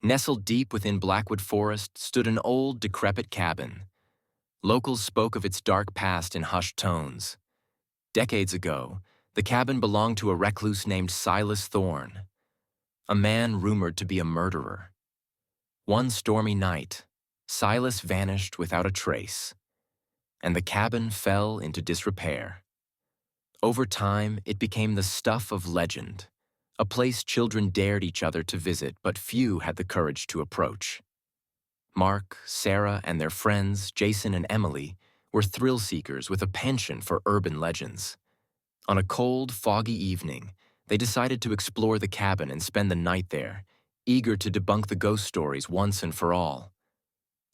Nestled deep within Blackwood Forest stood an old, decrepit cabin. Locals spoke of its dark past in hushed tones. Decades ago, the cabin belonged to a recluse named Silas Thorne, a man rumored to be a murderer. One stormy night, Silas vanished without a trace, and the cabin fell into disrepair. Over time, it became the stuff of legend, a place children dared each other to visit, but few had the courage to approach. Mark, Sarah, and their friends, Jason and Emily, were thrill-seekers with a penchant for urban legends. On a cold, foggy evening, they decided to explore the cabin and spend the night there, eager to debunk the ghost stories once and for all.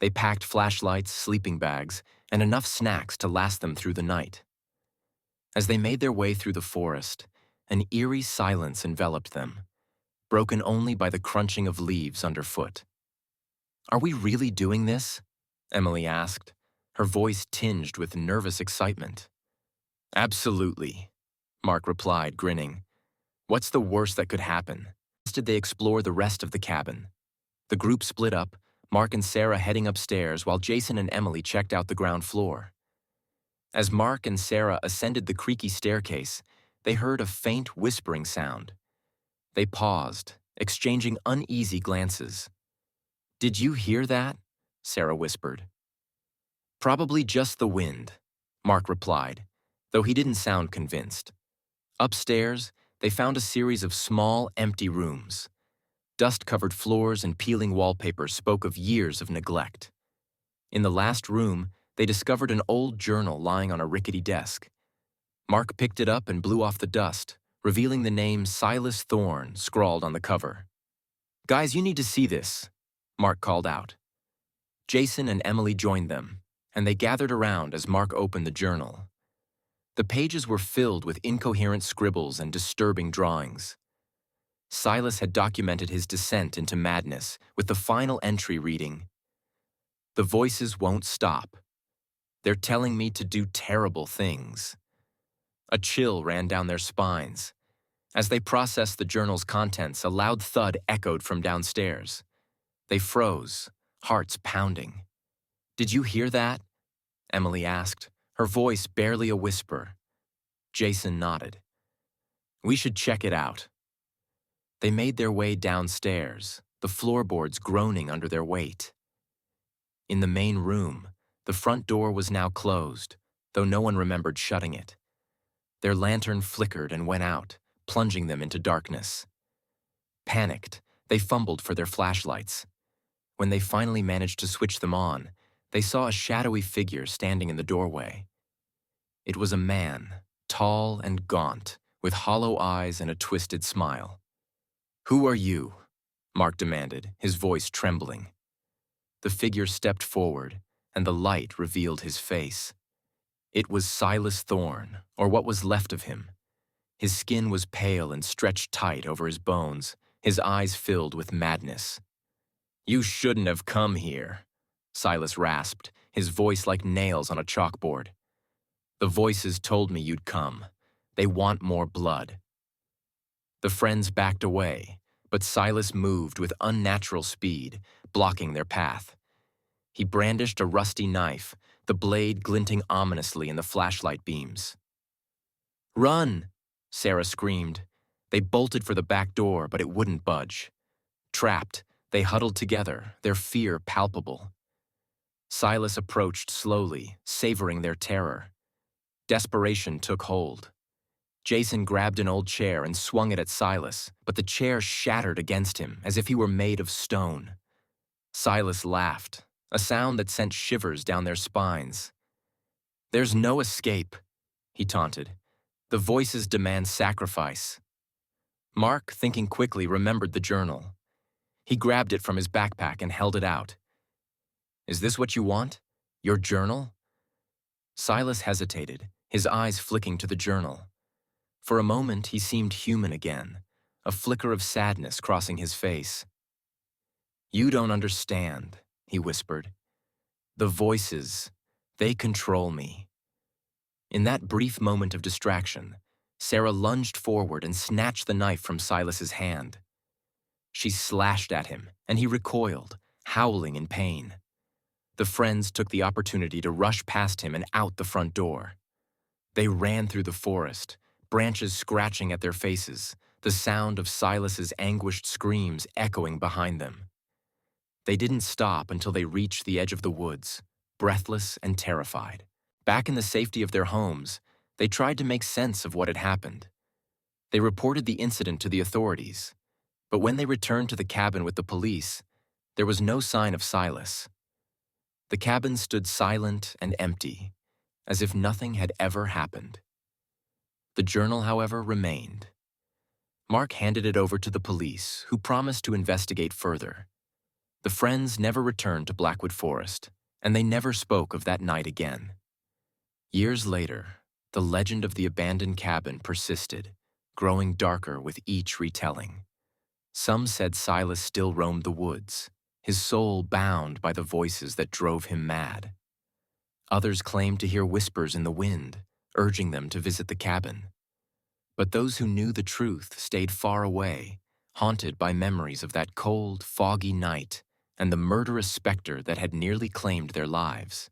They packed flashlights, sleeping bags, and enough snacks to last them through the night. As they made their way through the forest, an eerie silence enveloped them, broken only by the crunching of leaves underfoot. "Are we really doing this?" Emily asked, her voice tinged with nervous excitement. "Absolutely," Mark replied, grinning. "What's the worst that could happen?" Did they explore the rest of the cabin? The group split up, Mark and Sarah heading upstairs while Jason and Emily checked out the ground floor. As Mark and Sarah ascended the creaky staircase, they heard a faint whispering sound. They paused, exchanging uneasy glances. "Did you hear that?" Sarah whispered. "Probably just the wind," Mark replied, though he didn't sound convinced. Upstairs, they found a series of small, empty rooms. Dust-covered floors and peeling wallpaper spoke of years of neglect. In the last room, they discovered an old journal lying on a rickety desk. Mark picked it up and blew off the dust, revealing the name Silas Thorne scrawled on the cover. "Guys, you need to see this," Mark called out. Jason and Emily joined them, and they gathered around as Mark opened the journal. The pages were filled with incoherent scribbles and disturbing drawings. Silas had documented his descent into madness, with the final entry reading, "The voices won't stop. They're telling me to do terrible things." A chill ran down their spines. As they processed the journal's contents, a loud thud echoed from downstairs. They froze, hearts pounding. "Did you hear that?" Emily asked, her voice barely a whisper. Jason nodded. "We should check it out." They made their way downstairs, the floorboards groaning under their weight. In the main room, the front door was now closed, though no one remembered shutting it. Their lantern flickered and went out, plunging them into darkness. Panicked, they fumbled for their flashlights. When they finally managed to switch them on, they saw a shadowy figure standing in the doorway. It was a man, tall and gaunt, with hollow eyes and a twisted smile. "Who are you?" Mark demanded, his voice trembling. The figure stepped forward, and the light revealed his face. It was Silas Thorne, or what was left of him. His skin was pale and stretched tight over his bones, his eyes filled with madness. "You shouldn't have come here," Silas rasped, his voice like nails on a chalkboard. "The voices told me you'd come. They want more blood." The friends backed away, but Silas moved with unnatural speed, blocking their path. He brandished a rusty knife, the blade glinting ominously in the flashlight beams. "Run!" Sarah screamed. They bolted for the back door, but it wouldn't budge. Trapped, they huddled together, their fear palpable. Silas approached slowly, savoring their terror. Desperation took hold. Jason grabbed an old chair and swung it at Silas, but the chair shattered against him as if he were made of stone. Silas laughed, a sound that sent shivers down their spines. "There's no escape," he taunted. "The voices demand sacrifice." Mark, thinking quickly, remembered the journal. He grabbed it from his backpack and held it out. "Is this what you want? Your journal?" Silas hesitated, his eyes flicking to the journal. For a moment, he seemed human again, a flicker of sadness crossing his face. "You don't understand," he whispered. "The voices, they control me." In that brief moment of distraction, Sarah lunged forward and snatched the knife from Silas's hand. She slashed at him, and he recoiled, howling in pain. The friends took the opportunity to rush past him and out the front door. They ran through the forest, branches scratching at their faces, the sound of Silas's anguished screams echoing behind them. They didn't stop until they reached the edge of the woods, breathless and terrified. Back in the safety of their homes, they tried to make sense of what had happened. They reported the incident to the authorities, but when they returned to the cabin with the police, there was no sign of Silas. The cabin stood silent and empty, as if nothing had ever happened. The journal, however, remained. Mark handed it over to the police, who promised to investigate further. The friends never returned to Blackwood Forest, and they never spoke of that night again. Years later, the legend of the abandoned cabin persisted, growing darker with each retelling. Some said Silas still roamed the woods, his soul bound by the voices that drove him mad. Others claimed to hear whispers in the wind, urging them to visit the cabin. But those who knew the truth stayed far away, haunted by memories of that cold, foggy night and the murderous specter that had nearly claimed their lives.